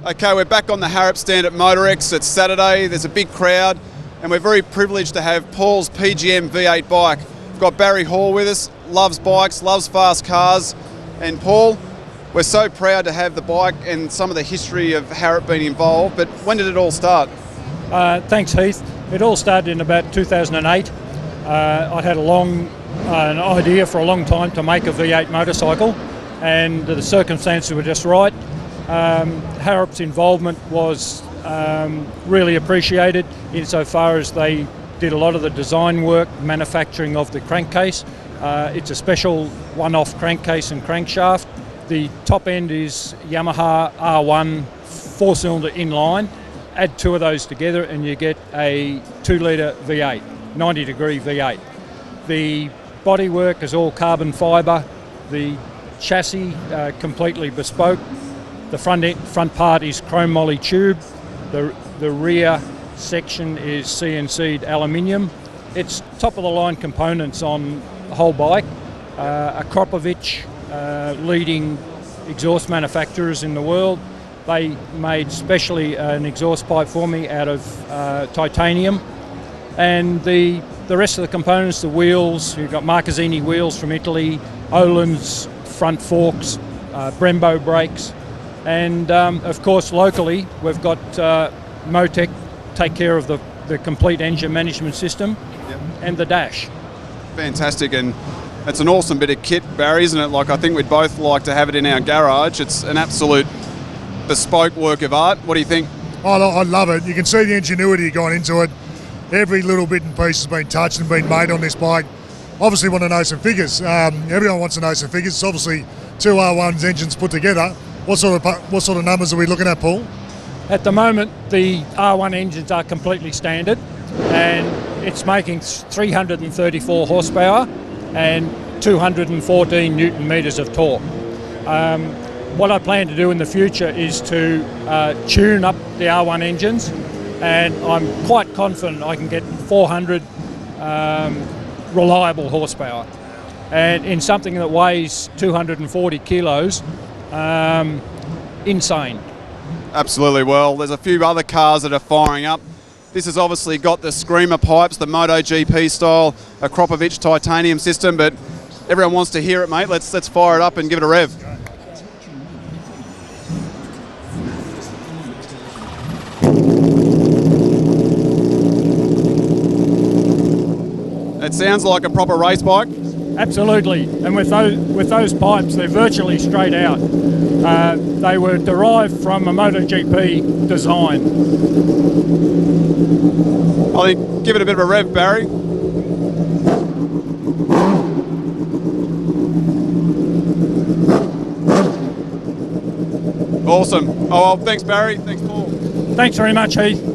Okay, we're back on the Harrop stand at MotorX. It's Saturday, there's a big crowd, and we're very privileged to have Paul's PGM V8 bike. We've got Barry Hall with us, loves bikes, loves fast cars, and Paul, we're so proud to have the bike and some of the history of Harrop being involved, but when did it all start? Thanks, Heath. It all started in about 2008. I had an idea for a long time to make a V8 motorcycle, and the circumstances were just right. Harrop's involvement was really appreciated insofar as they did a lot of the design work, manufacturing of the crankcase. It's a special one-off crankcase and crankshaft. The top end is Yamaha R1 4-cylinder inline. Add two of those together and you get a 2-litre V8, 90-degree V8. The bodywork is all carbon fibre. The chassis completely bespoke. The front part is chrome moly tube. The rear section is CNC'd aluminium. It's top-of-the-line components on the whole bike. A Kropovich, leading exhaust manufacturers in the world. They made specially an exhaust pipe for me out of titanium. And the rest of the components, the wheels, you've got Marchesini wheels from Italy, Öhlins front forks, Brembo brakes. And of course locally we've got Maltec take care of the complete engine management system. Yep. And the dash. Fantastic, and it's an awesome bit of kit, Barry, isn't it? Like, I think we'd both like to have it in our garage. It's an absolute bespoke work of art. What do you think? I love it. You can see the ingenuity gone into it. Every little bit and piece has been touched and been made on this bike. Obviously want to know some figures. Everyone wants to know some figures. It's obviously two R1's engines put together. What sort of numbers are we looking at, Paul? At the moment, the R1 engines are completely standard, and it's making 334 horsepower and 214 newton meters of torque. What I plan to do in the future is to tune up the R1 engines, and I'm quite confident I can get 400 reliable horsepower. And in something that weighs 240 kilos, insane. Absolutely. Well, there's a few other cars that are firing up. This has obviously got the screamer pipes, the MotoGP style, a Kropovich titanium system, but everyone wants to hear it, mate. Let's fire it up and give it a rev. It sounds like a proper race bike. Absolutely, and with those pipes, they're virtually straight out. They were derived from a MotoGP design. I think give it a bit of a rev, Barry. Awesome. Oh, well, thanks, Barry. Thanks, Paul. Thanks very much, Heath.